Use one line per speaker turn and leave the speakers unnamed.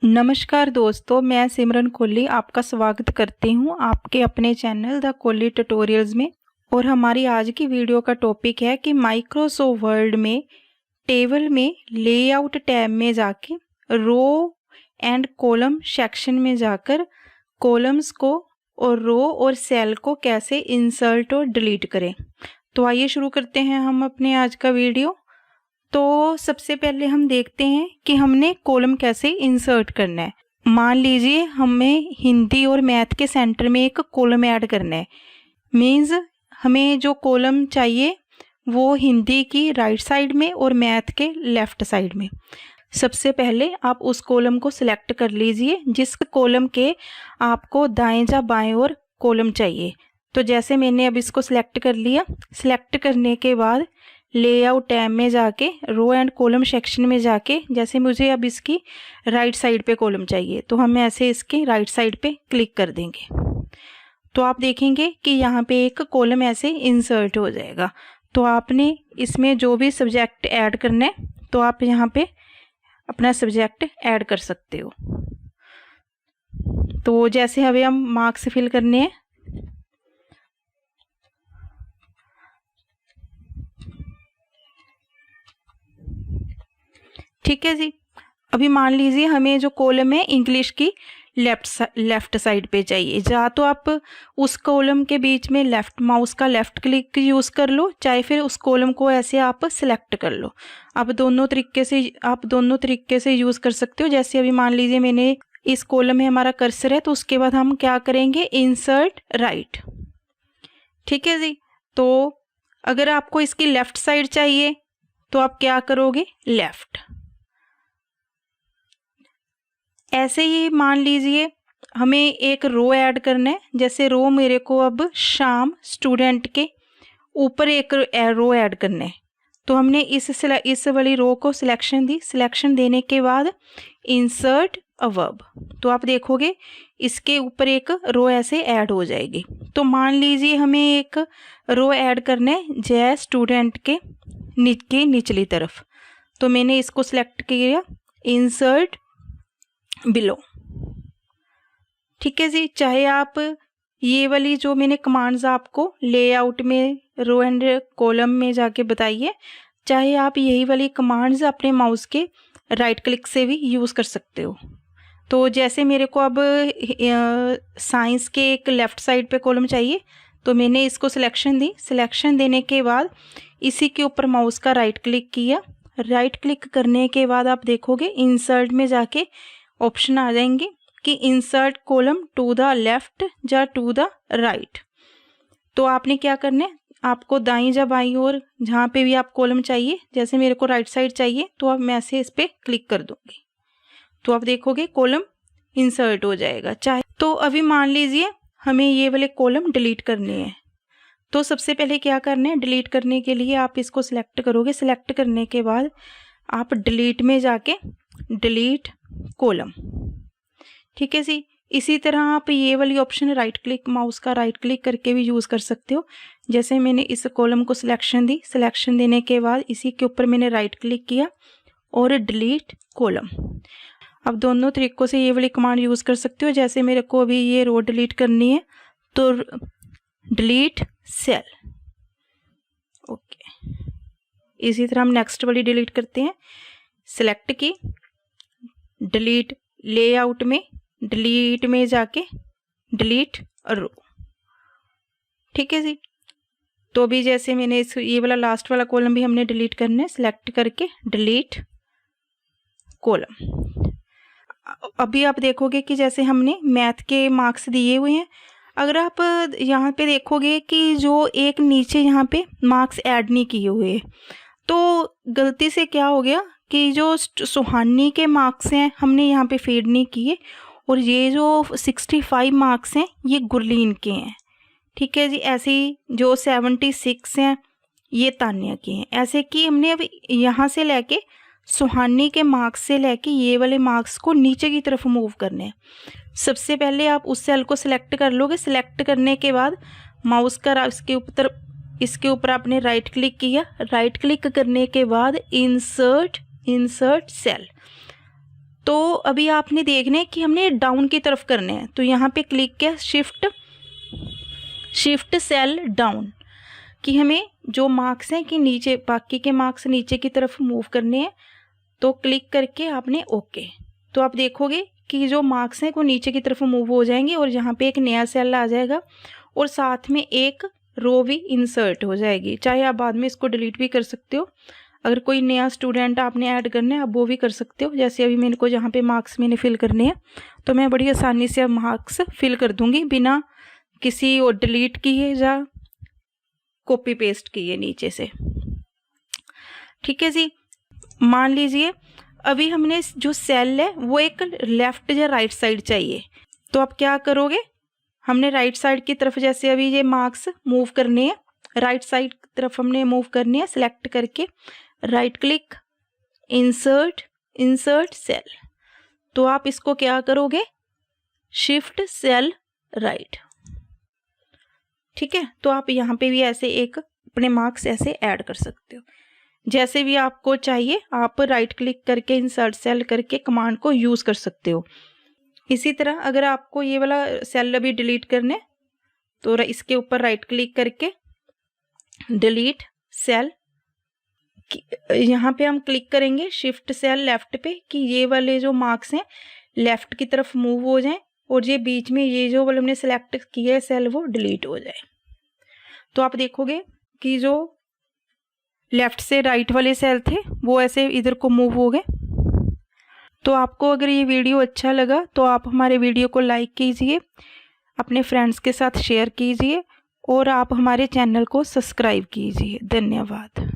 नमस्कार दोस्तों, मैं सिमरन कोहली आपका स्वागत करती हूं आपके अपने चैनल द कोहली ट्यूटोरियल्स में। और हमारी आज की वीडियो का टॉपिक है कि माइक्रोसॉफ्ट वर्ड में टेबल में लेआउट टैब में जाके रो एंड कॉलम सेक्शन में जाकर कॉलम्स को और रो और सेल को कैसे इंसर्ट और डिलीट करें। तो आइए शुरू करते हैं हम अपने आज का वीडियो। तो सबसे पहले हम देखते हैं कि हमने कॉलम कैसे इंसर्ट करना है। मान लीजिए हमें हिंदी और मैथ के सेंटर में एक कॉलम ऐड करना है। मीन्स हमें जो कॉलम चाहिए वो हिंदी की राइट साइड में और मैथ के लेफ्ट साइड में। सबसे पहले आप उस कॉलम को सिलेक्ट कर लीजिए जिस कॉलम के आपको दाएं या बाएं ओर कॉलम चाहिए। तो जैसे मैंने अब इसको सिलेक्ट कर लिया। सिलेक्ट करने के बाद लेआउट टैब में जाके रो एंड कॉलम सेक्शन में जाके जैसे मुझे अब इसकी राइट साइड पे कॉलम चाहिए तो हम ऐसे इसके राइट साइड पे क्लिक कर देंगे। तो आप देखेंगे कि यहाँ पे एक कॉलम ऐसे इंसर्ट हो जाएगा। तो आपने इसमें जो भी सब्जेक्ट ऐड करना है तो आप यहाँ पे अपना सब्जेक्ट ऐड कर सकते हो। तो जैसे हमें हम मार्क्स फिल करने हैं, ठीक है जी। अभी मान लीजिए हमें जो कॉलम है इंग्लिश की लेफ्ट साइड पे चाहिए। या तो आप उस कॉलम के बीच में माउस का लेफ्ट क्लिक यूज़ कर लो, चाहे फिर उस कॉलम को ऐसे आप सिलेक्ट कर लो। आप दोनों तरीके से यूज़ कर सकते हो। जैसे अभी मान लीजिए मैंने इस कॉलम में हमारा कर्सर है तो उसके बाद हम क्या करेंगे, इंसर्ट राइट। ठीक है जी। तो अगर आपको इसकी लेफ्ट साइड चाहिए तो आप क्या करोगे, लेफ्ट। ऐसे ही मान लीजिए हमें एक रो ऐड करना है। जैसे रो मेरे को अब शाम स्टूडेंट के ऊपर एक रो ऐड करना है। तो हमने इस वाली रो को सिलेक्शन दी। सिलेक्शन देने के बाद इंसर्ट अ वर्ब, तो आप देखोगे इसके ऊपर एक रो ऐसे ऐड हो जाएगी। तो मान लीजिए हमें एक रो ऐड करना है जय स्टूडेंट के निचली तरफ। तो मैंने इसको सिलेक्ट किया, इंसर्ट बिलो। ठीक है जी। चाहे आप ये वाली जो मैंने कमांड्स आपको लेआउट में रो एंड कॉलम में जाके बताइए, चाहे आप यही वाली कमांड्स अपने माउस के राइट क्लिक से भी यूज़ कर सकते हो। तो जैसे मेरे को अब साइंस के एक लेफ़्ट साइड पे कॉलम चाहिए तो मैंने इसको सिलेक्शन दी। सिलेक्शन देने के बाद इसी के ऊपर माउस का राइट क्लिक किया। राइट क्लिक करने के बाद आप देखोगे इंसर्ट में जाके ऑप्शन आ जाएंगे कि insert column to the left या टू द राइट। तो आपने क्या करना है, आपको दाईं या बाईं ओर जहाँ पे भी आप कॉलम चाहिए, जैसे मेरे को राइट साइड चाहिए तो अब मैं ऐसे इस पर क्लिक कर दूंगी तो आप देखोगे कॉलम इंसर्ट हो जाएगा। चाहे तो अभी मान लीजिए हमें ये वाले कॉलम डिलीट करने हैं। तो सबसे पहले क्या करना है, डिलीट करने के लिए आप इसको सिलेक्ट करोगे। सिलेक्ट करने के बाद आप डिलीट में जाके डिलीट कॉलम। ठीक है जी। इसी तरह आप ये वाली ऑप्शन राइट क्लिक, माउस का राइट क्लिक करके भी यूज़ कर सकते हो। जैसे मैंने इस कॉलम को सिलेक्शन दी। सिलेक्शन देने के बाद इसी के ऊपर मैंने राइट क्लिक किया और डिलीट कॉलम। अब दोनों तरीक़ों से ये वाली कमांड यूज़ कर सकते हो। जैसे मेरे को अभी ये रो डिलीट करनी है तो डिलीट सेल। ओके। इसी तरह हम नेक्स्ट वाली डिलीट करते हैं। सिलेक्ट की, डिलीट लेआउट में, डिलीट में जाके डिलीट रो। ठीक है जी। तो भी जैसे मैंने ये वाला लास्ट वाला कॉलम भी हमने डिलीट करना है। सिलेक्ट करके डिलीट कॉलम। अभी आप देखोगे कि जैसे हमने मैथ के मार्क्स दिए हुए हैं। अगर आप यहाँ पे देखोगे कि जो एक नीचे यहाँ पे मार्क्स ऐड नहीं किए हुए, तो गलती से क्या हो गया कि जो सुहानी के मार्क्स हैं हमने यहाँ पे फीड नहीं किए और ये जो 65 मार्क्स हैं ये गुरलीन के हैं। ठीक है जी। ऐसे ही जो 76 हैं ये तान्या के हैं। ऐसे कि हमने अब यहाँ से लेके सुहानी के मार्क्स से लेके ये वाले मार्क्स को नीचे की तरफ मूव करने हैं। सबसे पहले आप उस सेल को सिलेक्ट कर लोगे। सिलेक्ट करने के बाद माउस का इसके ऊपर आपने राइट क्लिक किया। राइट क्लिक करने के बाद इंसर्ट सेल। तो अभी आपने देखना है कि हमने डाउन की तरफ करने हैं, तो यहाँ पे क्लिक किया शिफ्ट सेल डाउन, कि हमें जो मार्क्स हैं कि नीचे, बाकी के मार्क्स नीचे की तरफ मूव करने हैं। तो क्लिक करके आपने ओके, तो आप देखोगे कि जो मार्क्स हैं वो नीचे की तरफ मूव हो जाएंगे और यहाँ पे एक नया सेल आ जाएगा और साथ में एक रो भी इंसर्ट हो जाएगी। चाहे आप बाद में इसको डिलीट भी कर सकते हो, अगर कोई नया स्टूडेंट आपने ऐड करना है आप वो भी कर सकते हो। जैसे अभी मेरे को जहाँ पे मार्क्स मैंने फिल करने हैं तो मैं बड़ी आसानी से अब मार्क्स फिल कर दूंगी बिना किसी और डिलीट किए या कॉपी पेस्ट किए नीचे से। ठीक है जी। मान लीजिए अभी हमने जो सेल है वो एक लेफ्ट या राइट साइड चाहिए, तो आप क्या करोगे, हमने राइट साइड की तरफ, जैसे अभी ये मार्क्स मूव करने हैं राइट साइड की तरफ हमने मूव करने हैं, सेलेक्ट करके राइट क्लिक इंसर्ट सेल, तो आप इसको क्या करोगे, शिफ्ट सेल राइट। ठीक है, तो आप यहाँ पे भी ऐसे एक अपने मार्क्स ऐसे ऐड कर सकते हो, जैसे भी आपको चाहिए आप राइट क्लिक करके इंसर्ट सेल करके कमांड को यूज़ कर सकते हो। इसी तरह अगर आपको ये वाला सेल अभी डिलीट करने, तो इसके ऊपर राइट क्लिक करके डिलीट सेल, यहाँ पे हम क्लिक करेंगे शिफ्ट सेल लेफ्ट पे कि ये वाले जो मार्क्स हैं लेफ्ट की तरफ मूव हो जाएं और ये बीच में ये जो वाले हमने सेलेक्ट किया है सेल वो डिलीट हो जाए। तो आप देखोगे कि जो लेफ्ट से राइट वाले सेल थे वो ऐसे इधर को मूव हो गए। तो आपको अगर ये वीडियो अच्छा लगा तो आप हमारे वीडियो को लाइक कीजिए, अपने फ्रेंड्स के साथ शेयर कीजिए और आप हमारे चैनल को सब्सक्राइब कीजिए। धन्यवाद।